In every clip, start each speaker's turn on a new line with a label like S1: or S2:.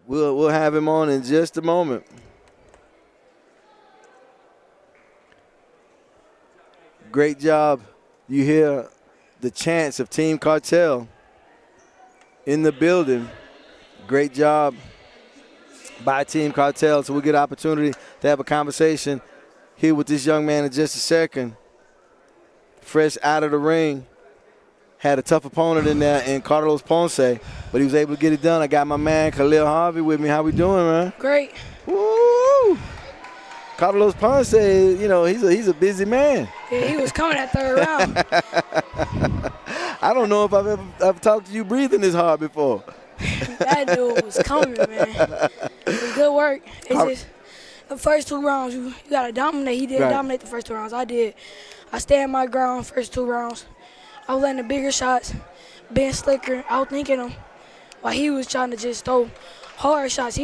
S1: We'll have him on in just a moment. Great job. You hear the chants of Team Cartel in the building. Great job by Team Cartel. So we'll get an opportunity to have a conversation here with this young man in just a second. Fresh out of the ring. Had a tough opponent in there in Carlos Ponce, but he was able to get it done. I got my man Khalil Harvey with me. How we doing, man?
S2: Great.
S1: Woo! Carlos Ponce, you know, he's a busy man.
S2: Yeah, he was coming that third round.
S1: I don't know if I've ever talked to you breathing this hard before.
S2: That dude was coming, man. It was good work. It's just the first 2 rounds, you got to dominate. He didn't dominate the first 2 rounds. I did. I stayed my ground first 2 rounds. I was letting the bigger shots, being slicker, outthinking him, while he was trying to just throw hard shots.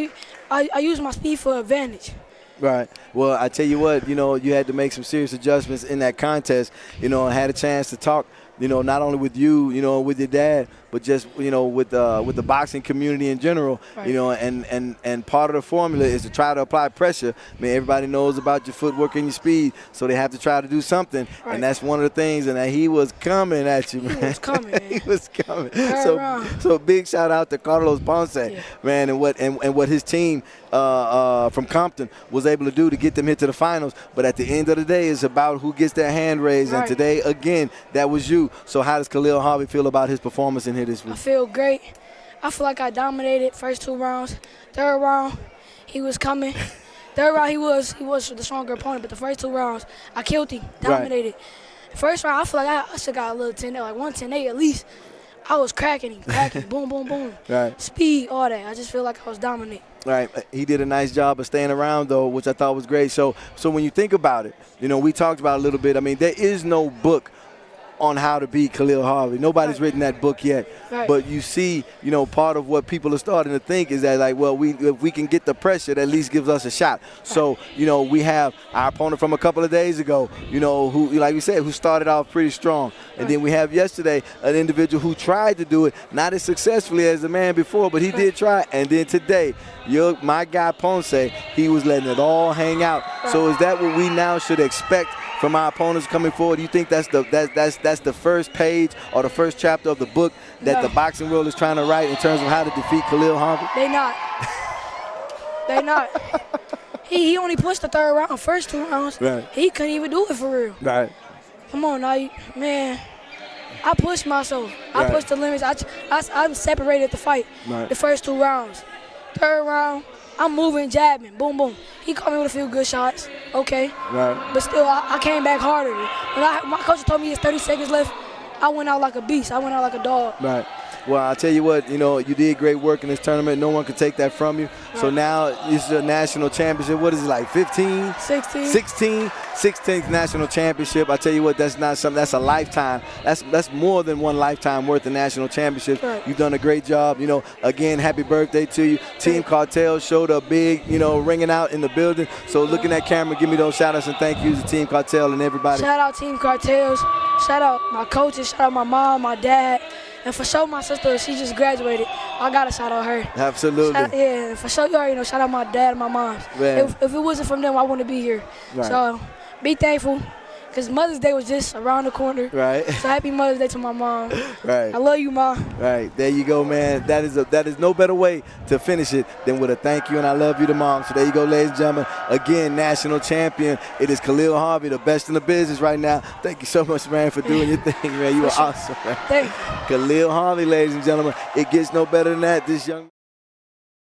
S2: I used my speed for advantage.
S1: Right. Well, I tell you what, you know, you had to make some serious adjustments in that contest, you know, and had a chance to talk, you know, not only with you, you know, with your dad, but just, you know, with the boxing community in general,
S2: right.
S1: You know, and part of the formula is to try to apply pressure. I mean, everybody knows about your footwork and your speed, so they have to try to do something,
S2: right.
S1: And that's one of the things, and he was coming at you, man.
S2: He was coming, man.
S1: He was coming.
S2: Right
S1: So big shout out to Carlos Ponce,
S2: yeah.
S1: Man, and what his team from Compton was able to do to get them here to the finals. But at the end of the day, it's about who gets their hand raised.
S2: Right.
S1: And today, again, that was you. So how does Khalil Harvey feel about his performance in here this week?
S2: I feel great. I feel like I dominated first 2 rounds. Third round, he was coming. Third round, he was the stronger opponent. But the first 2 rounds, I killed him, dominated. Right. First round, I feel like I should got a little 10, like 110-8 at least. I was cracking him, boom, boom, boom.
S1: Right.
S2: Speed, all that. I just feel like I was dominant.
S1: Right. He did a nice job of staying around, though, which I thought was great. So when you think about it, you know, we talked about it a little bit. I mean, there is no book on how to beat Khalil Harvey. Nobody's written that book yet.
S2: Right.
S1: But you see, you know, part of what people are starting to think is that, like, well, if we can get the pressure, that at least gives us a shot. Right. So, you know, we have our opponent from a couple of days ago, you know, who, like we said, who started off pretty strong. And then we have yesterday an individual who tried to do it, not as successfully as the man before, but he did try. And then today, my guy Ponce, he was letting it all hang out. Right. So is that what we now should expect from our opponents coming forward? Do you think that's the first page or the first chapter of the book that the boxing world is trying to write in terms of how to defeat Khalil Harvey?
S2: They not. He only pushed the third round, first 2 rounds.
S1: Right.
S2: He couldn't even do it for real.
S1: Right.
S2: Come on now, man. I pushed myself. I pushed the limits. I separated the fight the first 2 rounds. Third round, I'm moving, jabbing, boom, boom. He caught me with a few good shots, okay.
S1: Right.
S2: But still, I came back harder. When my coach told me it's 30 seconds left, I went out like a beast. I went out like a dog.
S1: Right. Well, I'll tell you what, you know, you did great work in this tournament. No one can take that from you. Right. So now it's a national championship. What is it, like 15?
S2: 16.
S1: 16th national championship. I tell you what, that's not something, that's a lifetime. That's more than one lifetime worth of national championships.
S2: Right.
S1: You've done a great job. You know, again, happy birthday to you. Team Cartel showed up big, you know, ringing out in the building. So looking at camera, give me those shout-outs and thank yous to Team Cartel and everybody.
S2: Shout out Team Cartels. Shout out my coaches. Shout out my mom, my dad. And for sure, my sister, she just graduated. I got to shout out her.
S1: Absolutely.
S2: Yeah, for sure, you already know, shout out my dad and my mom. If it wasn't from them, I wouldn't be here.
S1: Right.
S2: So be thankful, because Mother's Day was just around the corner.
S1: Right.
S2: So happy Mother's Day to my mom.
S1: Right.
S2: I love you, Mom.
S1: Right. There you go, man. That is no better way to finish it than with a thank you and I love you to Mom. So there you go, ladies and gentlemen. Again, national champion. It is Khalil Harvey, the best in the business right now. Thank you so much, man, for doing your thing, man. You were awesome, man.
S2: Thank you.
S1: Khalil Harvey, ladies and gentlemen. It gets no better than that. This young